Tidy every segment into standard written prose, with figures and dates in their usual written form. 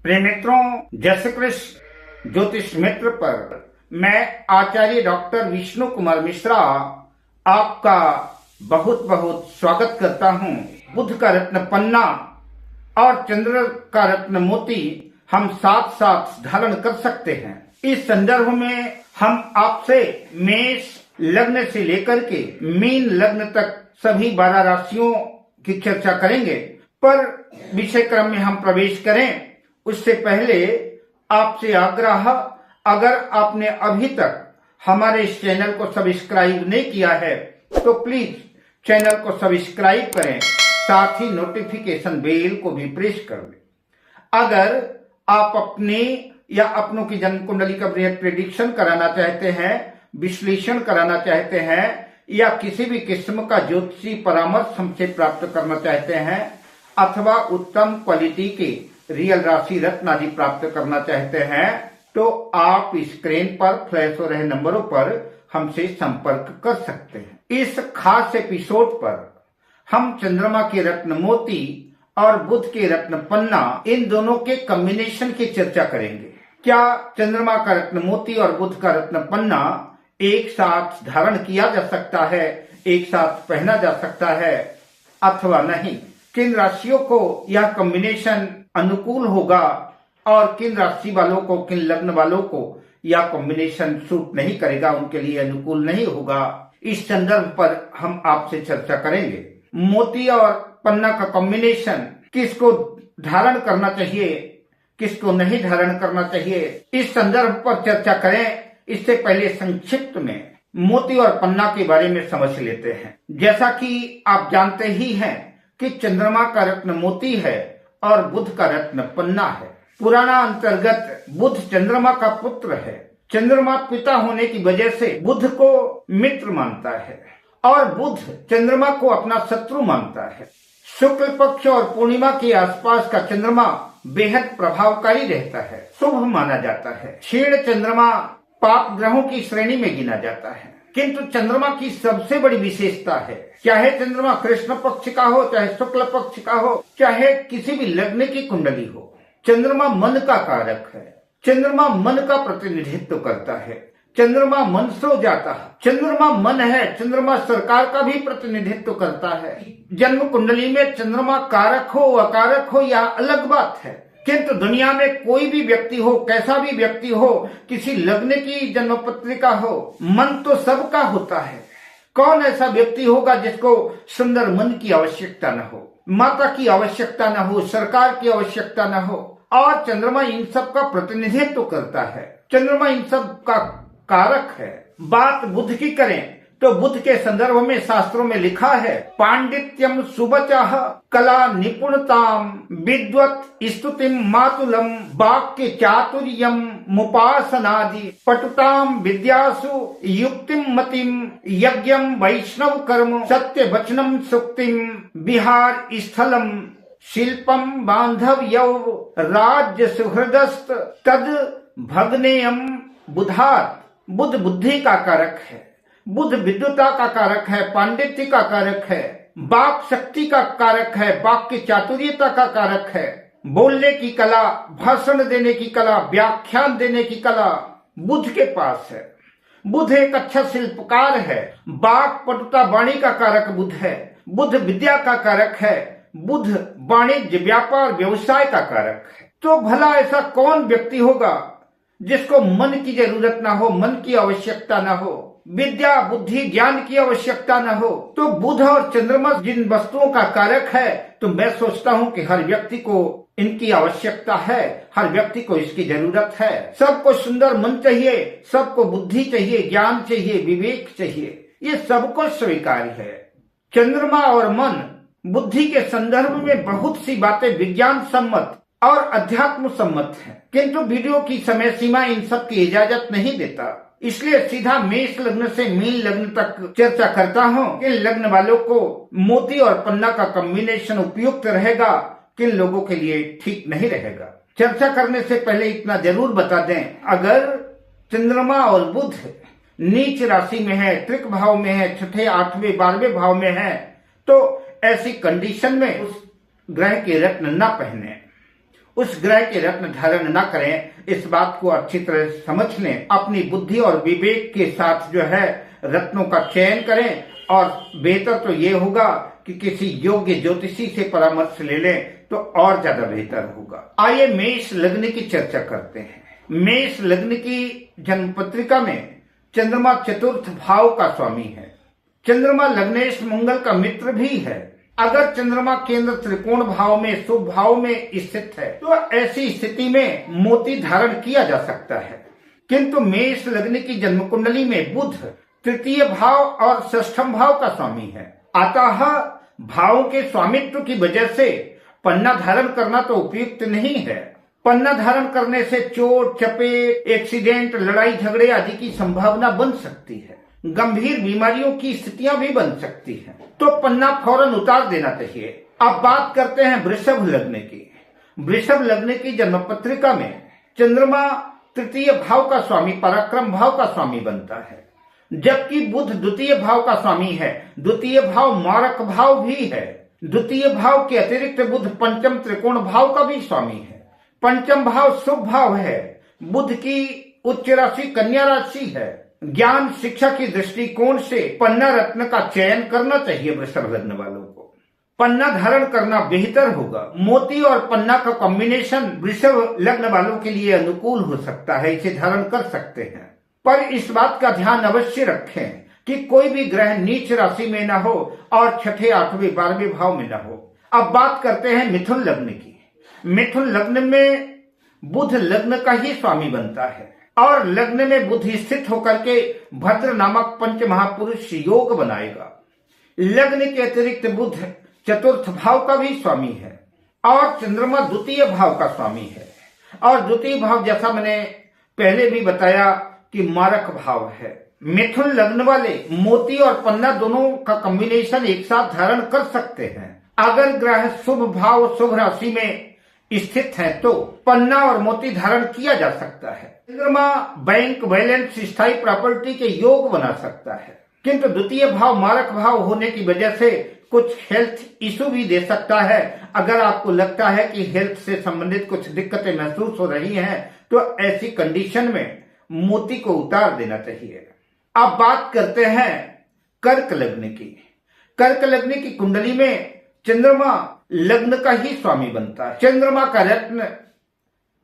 प्रिय मित्रों, जय श्री कृष्ण। ज्योतिष मित्र पर मैं आचार्य डॉक्टर विष्णु कुमार मिश्रा आपका बहुत बहुत स्वागत करता हूं। बुध का रत्न पन्ना और चंद्र का रत्न मोती हम साथ साथ धारण कर सकते हैं। इस संदर्भ में हम आपसे मेष लग्न से लेकर के मीन लग्न तक सभी 12 राशियों की चर्चा करेंगे। पर विषय क्रम में हम प्रवेश करें उससे पहले आपसे आग्रह, अगर आपने अभी तक हमारे इस चैनल को सब्सक्राइब नहीं किया है तो प्लीज चैनल को सब्सक्राइब करें, साथ ही नोटिफिकेशन बेल को भी प्रेस कर दें। अगर आप अपने या अपनों की जन्म कुंडली का बृहद प्रेडिक्शन कराना चाहते हैं, विश्लेषण कराना चाहते हैं या किसी भी किस्म का ज्योतिषी परामर्श हमसे प्राप्त करना चाहते हैं अथवा उत्तम क्वालिटी के रियल राशि रत्न आदि प्राप्त करना चाहते हैं तो आप स्क्रीन पर फ्लैश हो रहे नंबरों पर हमसे संपर्क कर सकते हैं। इस खास एपिसोड पर हम चंद्रमा के रत्न मोती और बुध के रत्न पन्ना, इन दोनों के कॉम्बिनेशन की चर्चा करेंगे। क्या चंद्रमा का रत्न मोती और बुध का रत्न पन्ना एक साथ धारण किया जा सकता है, एक साथ पहना जा सकता है अथवा नहीं? किन राशियों को यह कॉम्बिनेशन अनुकूल होगा और किन राशि वालों को, किन लग्न वालों को यह कॉम्बिनेशन सूट नहीं करेगा, उनके लिए अनुकूल नहीं होगा? इस संदर्भ पर हम आपसे चर्चा करेंगे। मोती और पन्ना का कॉम्बिनेशन किसको धारण करना चाहिए, किसको नहीं धारण करना चाहिए, इस संदर्भ पर चर्चा करें। इससे पहले संक्षिप्त में मोती और पन्ना के बारे में समझ लेते हैं। जैसा कि आप जानते ही हैं कि चंद्रमा का रत्न मोती है और बुध का रत्न पन्ना है। पुराना अंतर्गत बुध चंद्रमा का पुत्र है। चंद्रमा पिता होने की वजह से बुध को मित्र मानता है और बुध चंद्रमा को अपना शत्रु मानता है। शुक्ल पक्ष और पूर्णिमा के आसपास का चंद्रमा बेहद प्रभावकारी रहता है, शुभ माना जाता है। क्षीण चंद्रमा पाप ग्रहों की श्रेणी में गिना जाता है। किंतु चंद्रमा की सबसे बड़ी विशेषता है, चाहे चंद्रमा कृष्ण पक्ष का हो, चाहे शुक्ल पक्ष का हो, चाहे किसी भी लग्न की कुंडली हो, चंद्रमा मन का कारक है। चंद्रमा मन का प्रतिनिधित्व करता है। चंद्रमा मन सो जाता है। चंद्रमा मन है। चंद्रमा सरकार का भी प्रतिनिधित्व करता है। जन्म कुंडली में चंद्रमा कारक हो अकारक हो यह अलग बात है, किंतु दुनिया में कोई भी व्यक्ति हो, कैसा भी व्यक्ति हो, किसी लग्न की जन्म पत्रिका हो, मन तो सबका होता है। कौन ऐसा व्यक्ति होगा जिसको सुंदर मन की आवश्यकता न हो, माता की आवश्यकता न हो, सरकार की आवश्यकता न हो? और चंद्रमा इन सब का प्रतिनिधित्व करता है। चंद्रमा इन सब का कारक है। बात बुध की करें तो बुध के संदर्भ में शास्त्रों में लिखा है, पांडित्यम सुबचः कला निपुणताम विद्वत् स्तुतिम मातुलम वाक्य चातुर्यम मुपासनादि पटुताम विद्यासु युक्तिम मतिम यज्ञम वैष्णव कर्म सत्य वचनम सुक्तिम विहार स्थलम शिल्पम बांधव्यव राज्य सुहृदस्त तद भग्नेयम बुधात्। बुध बुद्धि का कारक है। बुध विद्वता का कारक है, पांडित्य का कारक है, वाक शक्ति का कारक है, वाक्य चातुर्यता का कारक है, बोलने की कला, भाषण देने की कला, व्याख्यान देने की कला बुध के पास है। बुध एक अच्छा शिल्पकार है। वाक पटुता वाणी का कारक बुध है। बुध विद्या का कारक है। बुध वाणिज्य व्यापार व्यवसाय का कारक है। तो भला ऐसा कौन व्यक्ति होगा जिसको मन की जरूरत ना हो, मन की आवश्यकता ना हो, विद्या बुद्धि ज्ञान की आवश्यकता न हो? तो बुध और चंद्रमा जिन वस्तुओं का कारक है, तो मैं सोचता हूँ कि हर व्यक्ति को इनकी आवश्यकता है, हर व्यक्ति को इसकी जरूरत है। सबको सुंदर मन चाहिए, सबको बुद्धि चाहिए, ज्ञान चाहिए, विवेक चाहिए, ये सबको स्वीकार्य है। चंद्रमा और मन बुद्धि के संदर्भ में बहुत सी बातें विज्ञान सम्मत और अध्यात्म सम्मत है, किंतु वीडियो की समय सीमा इन सब की इजाजत नहीं देता। इसलिए सीधा मेष लग्न से मीन लग्न तक चर्चा करता हूँ। किन लग्न वालों को मोती और पन्ना का कॉम्बिनेशन उपयुक्त रहेगा, किन लोगों के लिए ठीक नहीं रहेगा। चर्चा करने से पहले इतना जरूर बता दें, अगर चंद्रमा और बुध नीच राशि में है, त्रिक भाव में है, छठे, आठवें, 12वें भाव में है, तो ऐसी कंडीशन में उस ग्रह के रत्न न पहने, उस ग्रह के रत्न धारण न करें, इस बात को अच्छी तरह समझ लें। अपनी बुद्धि और विवेक के साथ जो है रत्नों का चयन करें, और बेहतर तो ये होगा कि किसी योग्य ज्योतिषी से परामर्श ले लें तो और ज्यादा बेहतर होगा। आइए मेष लग्न की चर्चा करते हैं। मेष लग्न की जन्म पत्रिका में चंद्रमा चतुर्थ भाव का स्वामी है। चंद्रमा लग्नेश मंगल का मित्र भी है। अगर चंद्रमा केंद्र त्रिकोण भाव में शुभ भाव में स्थित है तो ऐसी स्थिति में मोती धारण किया जा सकता है। किंतु मेष लग्न की जन्म कुंडली में बुध तृतीय भाव और षष्ठम भाव का स्वामी है। अतः भावों के स्वामित्व की वजह से पन्ना धारण करना तो उपयुक्त नहीं है। पन्ना धारण करने से चोट चपेट, एक्सीडेंट, लड़ाई झगड़े आदि की संभावना बन सकती है। गंभीर बीमारियों की स्थितियां भी बन सकती हैं, तो पन्ना फौरन उतार देना चाहिए। अब बात करते हैं वृषभ लग्न की। वृषभ लग्न की जन्म पत्रिका में चंद्रमा तृतीय भाव का स्वामी पराक्रम भाव का स्वामी बनता है, जबकि बुध द्वितीय भाव का स्वामी है। द्वितीय भाव मारक भाव भी है। द्वितीय भाव के अतिरिक्त बुध पंचम त्रिकोण भाव का भी स्वामी है। पंचम भाव शुभ भाव है। बुध की उच्च राशि कन्या राशि है। ज्ञान शिक्षा की दृष्टिकोण से पन्ना रत्न का चयन करना चाहिए। वृषभ लग्न वालों को पन्ना धारण करना बेहतर होगा। मोती और पन्ना का कॉम्बिनेशन वृषभ लग्न वालों के लिए अनुकूल हो सकता है, इसे धारण कर सकते हैं। पर इस बात का ध्यान अवश्य रखें कि कोई भी ग्रह नीच राशि में न हो और छठे, आठवें, 12वें भाव में न हो। अब बात करते हैं मिथुन लग्न की। मिथुन लग्न में बुध लग्न का ही स्वामी बनता है और लग्न में बुध स्थित होकर के भद्र नामक पंच महापुरुष योग बनाएगा। लग्न के अतिरिक्त बुध चतुर्थ भाव का भी स्वामी है और चंद्रमा द्वितीय भाव का स्वामी है। और द्वितीय भाव जैसा मैंने पहले भी बताया कि मारक भाव है। मिथुन लग्न वाले मोती और पन्ना दोनों का कॉम्बिनेशन एक साथ धारण कर सकते हैं। अगर ग्रह शुभ भाव शुभ राशि में स्थित है तो पन्ना और मोती धारण किया जा सकता है। चंद्रमा बैंक बैलेंस स्थायी प्रॉपर्टी के योग बना सकता है, किंतु द्वितीय भाव मारक भाव होने की वजह से कुछ हेल्थ इशू भी दे सकता है। अगर आपको लगता है कि हेल्थ से संबंधित कुछ दिक्कतें महसूस हो रही हैं तो ऐसी कंडीशन में मोती को उतार देना चाहिए। अब बात करते हैं कर्क लग्न की। कर्क लग्न की कुंडली में चंद्रमा लग्न का ही स्वामी बनता है। चंद्रमा का रत्न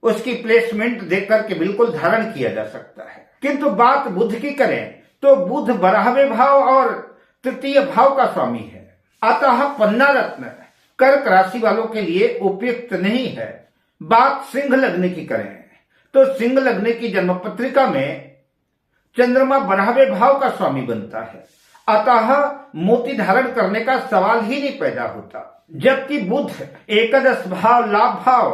उसकी प्लेसमेंट देख करके बिल्कुल धारण किया जा सकता है। किंतु बात बुध की करें तो बुध 12वें भाव और तृतीय भाव का स्वामी है। अतः पन्ना रत्न कर्क राशि वालों के लिए उपयुक्त नहीं है। बात सिंह लग्न की करें तो सिंह लग्न की जन्म पत्रिका में चंद्रमा 12वें भाव का स्वामी बनता है। अतः मोती धारण करने का सवाल ही नहीं पैदा होता। जबकि बुध एकादश भाव लाभ भाव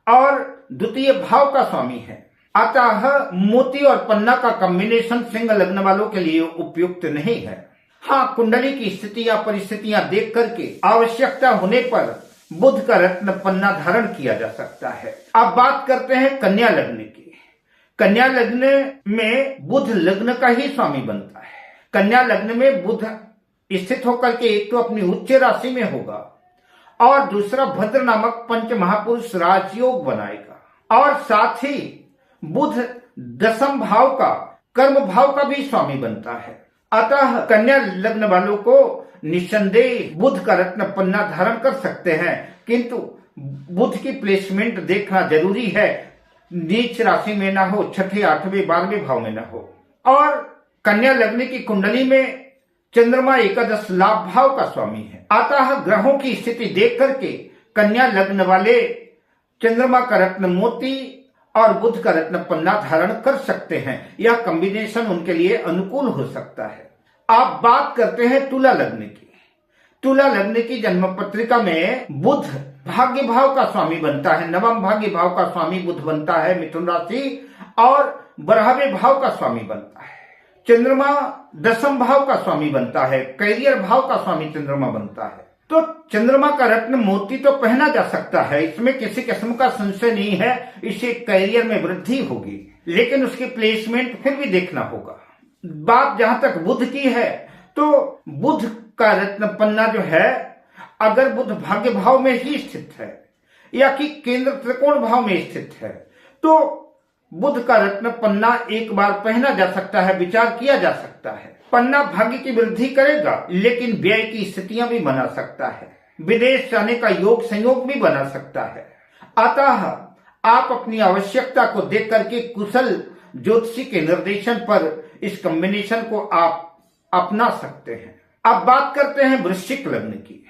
और द्वितीय भाव का स्वामी है। अतः मोती और पन्ना का कॉम्बिनेशन सिंह लग्न वालों के लिए उपयुक्त नहीं है। हाँ, कुंडली की स्थिति या परिस्थितियां देख करके आवश्यकता होने पर बुध का रत्न पन्ना धारण किया जा सकता है। अब बात करते हैं कन्या लग्न की। कन्या लग्न में बुध लग्न का ही स्वामी बनता है। कन्या लग्न में बुध स्थित होकर के एक तो अपनी उच्च राशि में होगा और दूसरा भद्र नामक पंच महापुरुष राजयोग बनाएगा और साथ ही बुध दशम भाव का कर्म भाव का भी स्वामी बनता है। अतः कन्या लग्न वालों को निस्संदेह बुध का रत्न पन्ना धारण कर सकते हैं, किंतु बुध की प्लेसमेंट देखना जरूरी है। नीच राशि में ना हो, छठे, 8वें, 12वें भाव में ना हो। और कन्या लग्न की कुंडली में चंद्रमा एकादश लाभ भाव का स्वामी है। अतः ग्रहों की स्थिति देख करके कन्या लग्न वाले चंद्रमा का रत्न मोती और बुध का रत्न पन्ना धारण कर सकते हैं। यह कॉम्बिनेशन उनके लिए अनुकूल हो सकता है। आप बात करते हैं तुला लग्न की। तुला लग्न की जन्म पत्रिका में बुध भाग्य भाव का स्वामी बनता है। नवम भाग्य भाव का स्वामी बुध बनता है मिथुन राशि और 12वें भाव का स्वामी बनता है। चंद्रमा दशम भाव का स्वामी बनता है। कैरियर भाव का स्वामी चंद्रमा बनता है। तो चंद्रमा का रत्न मोती तो पहना जा सकता है, इसमें किसी किस्म का संशय नहीं है। इससे कैरियर में वृद्धि होगी, लेकिन उसकी प्लेसमेंट फिर भी देखना होगा। बात जहां तक बुध की है तो बुध का रत्न पन्ना जो है, अगर बुध भाग्य भाव में ही स्थित है या कि केंद्र त्रिकोण भाव में स्थित है तो बुध का रत्न पन्ना एक बार पहना जा सकता है, विचार किया जा सकता है। पन्ना भाग्य की वृद्धि करेगा, लेकिन व्यय की स्थितियां भी बना सकता है, विदेश जाने का योग संयोग भी बना सकता है। अतः आप अपनी आवश्यकता को देख करके कुशल ज्योतिषी के निर्देशन पर इस कॉम्बिनेशन को आप अपना सकते हैं। अब बात करते हैं वृश्चिक लग्न की।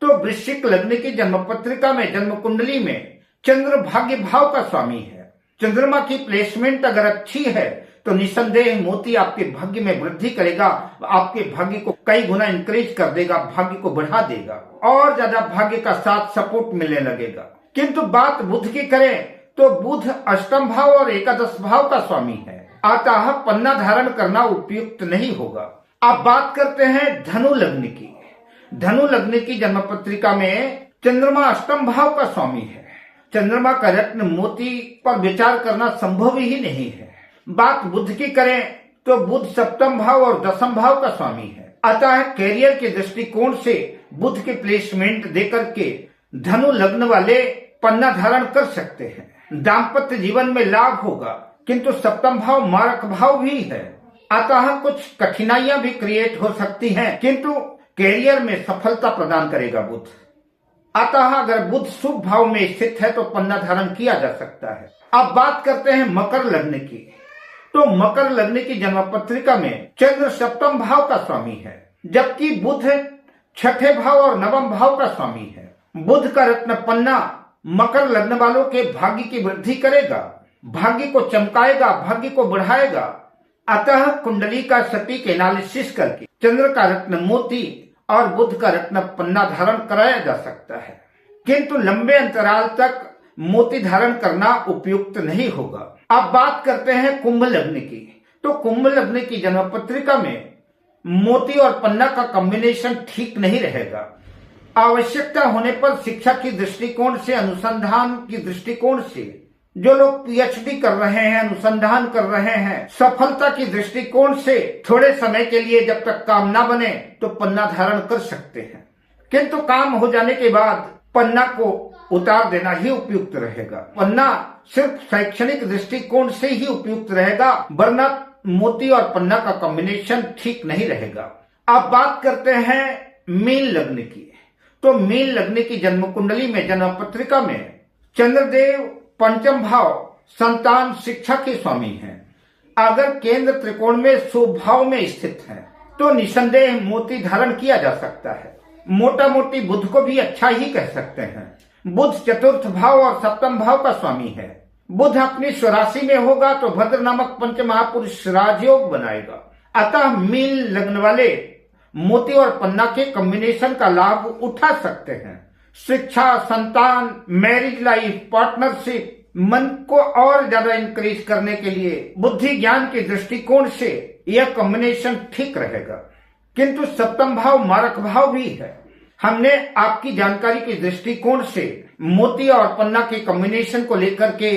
तो वृश्चिक लग्न की जन्म पत्रिका में, जन्म कुंडली में चंद्र भाग्य भाव का स्वामी है। चंद्रमा की प्लेसमेंट अगर अच्छी है तो निसंदेह मोती आपके भाग्य में वृद्धि करेगा, आपके भाग्य को कई गुना इंक्रीज कर देगा, भाग्य को बढ़ा देगा और ज्यादा भाग्य का साथ सपोर्ट मिलने लगेगा। किंतु बात बुध की करें तो बुध अष्टम भाव और एकादश भाव का स्वामी है, अतः पन्ना धारण करना उपयुक्त नहीं होगा। अब बात करते हैं धनु लग्न की। धनु लग्न की जन्म पत्रिका में चंद्रमा अष्टम भाव का स्वामी है। चंद्रमा का रत्न मोती पर विचार करना संभव ही नहीं है। बात बुध की करें तो बुध सप्तम भाव और दसम भाव का स्वामी है, अतः कैरियर के दृष्टिकोण से बुध के प्लेसमेंट देकर के धनु लग्न वाले पन्ना धारण कर सकते हैं। दाम्पत्य जीवन में लाभ होगा, किंतु सप्तम भाव मारक भाव भी है, अतः कुछ कठिनाइयां भी क्रिएट हो सकती हैं, किंतु कैरियर में सफलता प्रदान करेगा बुध। अतः अगर बुध शुभ भाव में स्थित है तो पन्ना धारण किया जा सकता है। अब बात करते हैं मकर लग्न की। तो मकर लग्न की जन्म पत्रिका में चंद्र सप्तम भाव का स्वामी है, जबकि बुध छठे भाव और नवम भाव का स्वामी है। बुध का रत्न पन्ना मकर लग्न वालों के भाग्य की वृद्धि करेगा, भाग्य को चमकाएगा, भाग्य को बढ़ाएगा। अतः कुंडली का सटीक एनालिसिस करके चंद्र का रत्न मोती और बुध का रत्न पन्ना धारण कराया जा सकता है, किंतु लंबे अंतराल तक मोती धारण करना उपयुक्त नहीं होगा। अब बात करते हैं कुंभ लग्न की। तो कुंभ लग्न की जन्म पत्रिका में मोती और पन्ना का कॉम्बिनेशन ठीक नहीं रहेगा। आवश्यकता होने पर शिक्षा की दृष्टिकोण से, अनुसंधान की दृष्टिकोण से, जो लोग पीएचडी कर रहे हैं, अनुसंधान कर रहे हैं, सफलता की दृष्टिकोण से थोड़े समय के लिए जब तक काम ना बने तो पन्ना धारण कर सकते हैं, किंतु काम हो जाने के बाद पन्ना को उतार देना ही उपयुक्त रहेगा। पन्ना सिर्फ शैक्षणिक दृष्टिकोण से ही उपयुक्त रहेगा, वरना मोती और पन्ना का कॉम्बिनेशन ठीक नहीं रहेगा। अब बात करते हैं मीन लग्न की। तो मीन लग्न की जन्म कुंडली में, जन्म पत्रिका में चंद्रदेव पंचम भाव संतान शिक्षा के स्वामी हैं। अगर केंद्र त्रिकोण में शुभ भाव में स्थित है तो निसंदेह मोती धारण किया जा सकता है। मोटा मोटी बुध को भी अच्छा ही कह सकते हैं। बुध चतुर्थ भाव और सप्तम भाव का स्वामी है। बुध अपनी स्वराशि में होगा तो भद्र नामक पंच महापुरुष राजयोग बनाएगा। अतः मीन लग्न वाले मोती और पन्ना के कॉम्बिनेशन का लाभ उठा सकते हैं। शिक्षा, संतान, मैरिज लाइफ, पार्टनरशिप, मन को और ज्यादा इंक्रीज करने के लिए बुद्धि ज्ञान के दृष्टिकोण से यह कॉम्बिनेशन ठीक रहेगा, किंतु सप्तम भाव मारक भाव भी है। हमने आपकी जानकारी के दृष्टिकोण से मोती और पन्ना के कॉम्बिनेशन को लेकर के,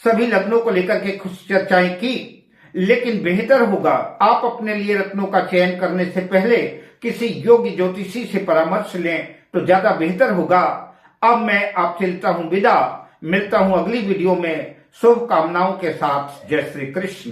सभी लग्नों को लेकर के कुछ चर्चाएं की, लेकिन बेहतर होगा आप अपने लिए रत्नों का चयन करने से पहले किसी योग्य ज्योतिषी से परामर्श लें तो ज्यादा बेहतर होगा। अब मैं आपसे लेता हूं विदा, मिलता हूं अगली वीडियो में शुभकामनाओं के साथ। जय श्री कृष्ण।